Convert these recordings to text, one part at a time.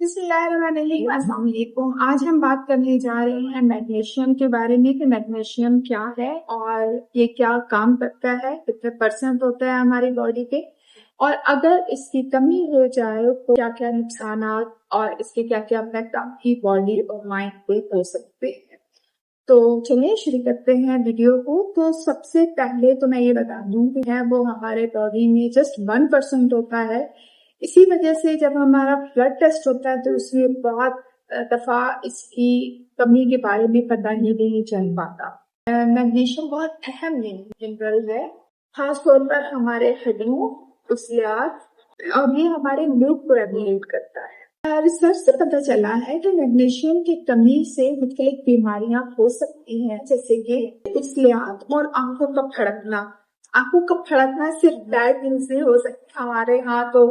بسم اللہ الرحمن الرحیم، السلام علیکم۔ آج ہم بات کرنے جا رہے ہیں میگنیشیم کے بارے میں کہ میگنیشیم کیا ہے اور یہ کیا کام کرتا ہے، کتنے پرسنٹ ہوتا ہے ہماری باڈی کے، اور اگر اس کی کمی ہو جائے تو کیا کیا نقصانات اور اس کے کیا کیا افیکٹ آپ کی باڈی اور مائنڈ پہ ہو سکتے ہیں۔ تو چلیے شروع کرتے ہیں ویڈیو کو۔ تو سب سے پہلے تو میں یہ بتا دوں کہ وہ ہمارے باڈی میں جسٹ 1% ہوتا ہے۔ اسی وجہ سے جب ہمارا بلڈ ٹیسٹ ہوتا ہے تو اس میں بہت دفعہ اس کی کمی کے بارے میں پتہ ہی نہیں چل پاتا۔ میگنیشیم بہت اہم منرل ہے، خاص طور پر ہمارے ہڈیوں، عضلات اور یہ ہمارے موڈ کو ریگولیٹ کرتا ہے۔ ریسرچ سے پتہ چلا ہے کہ میگنیشیم کی کمی سے مختلف بیماریاں ہو سکتی ہیں، جیسے کہ عضلات اور آنکھوں کا پھڑکنا۔ آنکھوں کا پھڑکنا صرف بیڈ نیوز نہیں ہو سکتا ہمارے ہاں، تو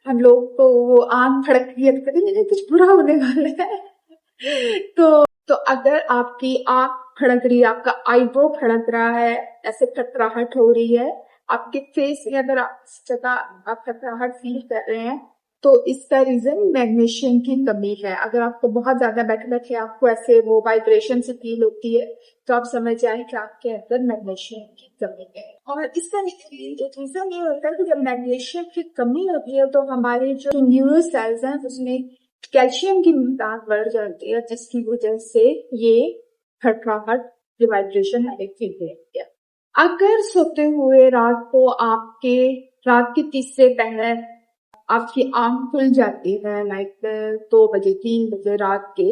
ہم لوگ تو وہ آنکھ پھڑکتی ہے تو کچھ برا ہونے والا ہے۔ تو اگر آپ کی آنکھ پھڑک رہی ہے، آپ کا آئی برو پھڑک رہا ہے، ایسے کھٹراہٹ ہو رہی ہے آپ کے فیس میں، اگر آپ اس جگہ آپ کھٹراہٹ فیل کر رہے ہیں تو اس کا ریزن میگنیشیم کی کمی ہے۔ اگر آپ کو بہت زیادہ بیٹھے بیٹھے آپ کو ایسے وہ وائبریشن سے فیل ہوتی ہے تو آپ سمجھ جائیں کہ آپ کے اندر میگنیشیم کی کمی ہے۔ اور اس کا ریزن یہ ہوتا ہے کہ جب میگنیشیم کی کمی ہوتی ہے تو ہمارے جو نیورو سیلز ہیں اس میں کیلشیم کی مقدار بڑھ جاتی ہے، جس کی وجہ سے یہ کھٹراہٹ کی وائبریشن فیل ہوتی ہے۔ اگر سوتے ہوئے رات کے تیسرے پہر آپ کی آنکھ کھل جاتی ہے، لائک 2 بجے 3 بجے رات کے،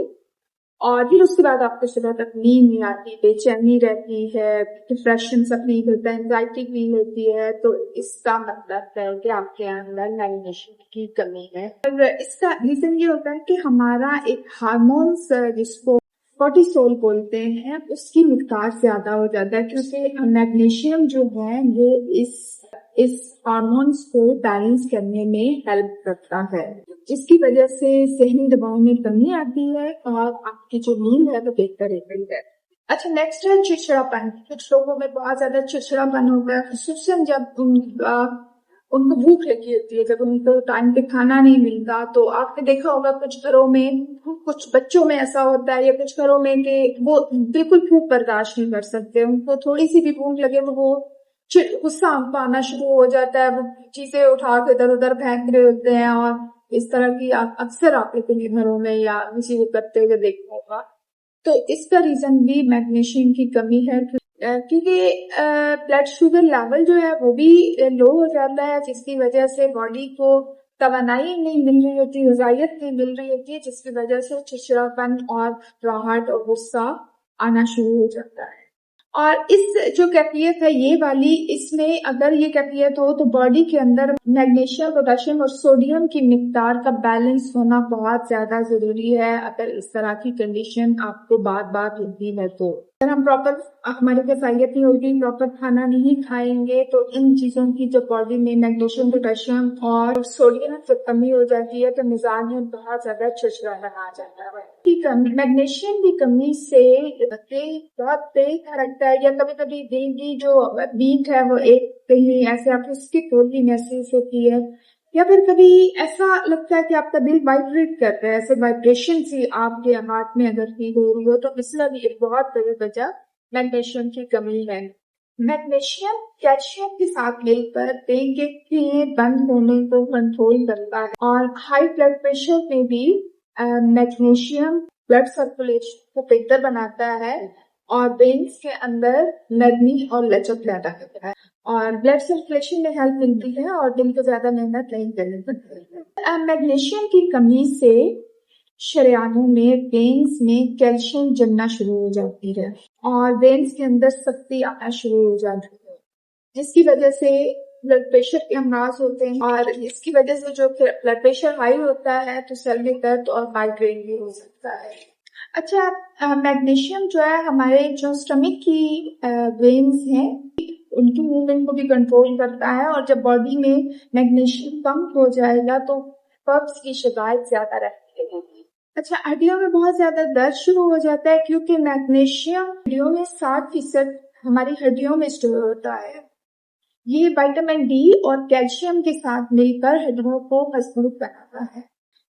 اور پھر اس کے بعد آپ کو صبح تک نیند نہیں آتی، بے چینی رہتی ہے، ڈپریشن سا فیل ہوتا ہے، انزائٹی فیل ہوتی ہے، تو اس کا مطلب ہے کہ آپ کے اندر میگنیشیم کی کمی ہے۔ اور اس کا ریزن یہ ہوتا ہے کہ ہمارا ایک ہارمونس جس کو کورٹیسول بولتے ہیں، اس کی مقدار زیادہ ہو جاتا ہے، کیونکہ میگنیشیم جو ہے یہ اس ہارمونس کو بیلنس کرنے میں ہیلپ کرتا ہے، جس کی وجہ سے ذہنی دباؤ میں کمی آتی ہے اور آپ کی جو نیند ہے وہ بہتر رہتی ہے۔ اچھا، نیکسٹ ہے چڑچڑاپن۔ کچھ لوگوں میں بہت زیادہ چڑچڑاپن ہوتا ہے، خصوصاً جب ان کو بھوک لگی ہوتی ہے، جب ان کو ٹائم پہ کھانا نہیں ملتا۔ تو آپ نے دیکھا ہوگا کچھ گھروں میں، کچھ بچوں میں ایسا ہوتا ہے یا کچھ گھروں میں کہ وہ بالکل بھوک برداشت نہیں کر سکتے، ان کو تھوڑی سی بھی بھوک لگے وہ غصہ آنا شروع ہو جاتا ہے، وہ چیزیں اٹھا کے ادھر ادھر پھینک رہے ہوتے ہیں، اور اس طرح کی اکثر آپ کے گھروں میں یا کسی کو کرتے ہوئے دیکھا ہوگا۔ تو اس کا ریزن بھی میگنیشیم کی کمی ہے، کیونکہ بلڈ شوگر لیول جو ہے وہ بھی لو ہو جاتا ہے، جس کی وجہ سے باڈی کو توانائی نہیں مل رہی ہوتی، غذائیت نہیں مل رہی ہوتی، جس کی وجہ سے چڑچڑاپن اور راہٹ اور غصہ آنا شروع ہو جاتا ہے۔ اور اس جو کیفیت ہے یہ والی، اس میں اگر یہ کیفیت ہو تو باڈی کے اندر میگنیشیم، پوٹاشیم اور سوڈیم کی مقدار کا بیلنس ہونا بہت زیادہ ضروری ہے۔ اگر اس طرح کی کنڈیشن آپ کو بار بار ہوتی ہے تو اگر ہم ہماری غذائیت نہیں ہوگی، پراپر کھانا نہیں کھائیں گے تو ان چیزوں کی جو باڈی میں میگنیشیم، پوٹاشیم اور سوڈیم کی کمی ہو جاتی ہے تو مزاج میں بہت زیادہ چڑچڑاپن آ جاتا ہے۔ میگنیشیم کی کمی سے بہت تیز رکھتا ہے، یا کبھی کبھی دل کی جو بیٹ ہے وہ ایک کہیں ایسے آپ کو اسکپ ہوتی محسوس ہوتی ہے، یا پھر کبھی ایسا لگتا ہے کہ آپ کا دل وائبریٹ کرتا ہے، ایسے وائبریشن سی آپ کے ہارٹ میں اگر فیل ہو رہی ہو تو اس میں بھی ایک بہت بڑی وجہ میگنیشیم کی کمی ہے۔ میگنیشیم کیلشیم کے ساتھ مل کر دل کے بند ہونے کو کنٹرول کرتا ہے، اور ہائی بلڈ پریشر میں بھی میگنیشیم بلڈ سرکولیشن کو بہتر بناتا ہے اور وینز کے اندر نرمی اور لچک پیدا کرتا ہے، اور بلڈ سرکولیشن میں ہیلپ ملتی ہے اور دل کو زیادہ محنت نہیں کرنی پڑتی ہے۔ میگنیشیم کی کمی سے شریانوں میں، وینز میں کیلشیم جمنا شروع ہو جاتی ہے اور وینز کے اندر سختی آنا شروع ہو جاتی ہے، جس کی وجہ سے بلڈ پریشر کے امراض ہوتے ہیں، اور اس کی وجہ سے جو بلڈ پریشر ہائی ہوتا ہے تو سر میں درد اور مائیگرین بھی ہو سکتا ہے۔ اچھا، میگنیشیم جو ہے ہمارے جو اسٹمک کی وینز ہیں ان کی موومنٹ کو بھی کنٹرول کرتا ہے، اور جب باڈی میں میگنیشیم کم ہو جائے گا تو قبض کی شکایت زیادہ رہتی ہے۔ اچھا، ہڈیوں میں بہت زیادہ درد شروع ہو جاتا ہے کیونکہ میگنیشیم ہڈیوں میں 60% ہماری ہڈیوں میں اسٹور ہوتا ہے۔ یہ وٹامن ڈی اور کیلشیم کے ساتھ مل کر ہڈیوں کو مضبوط بناتا ہے۔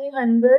200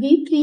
B3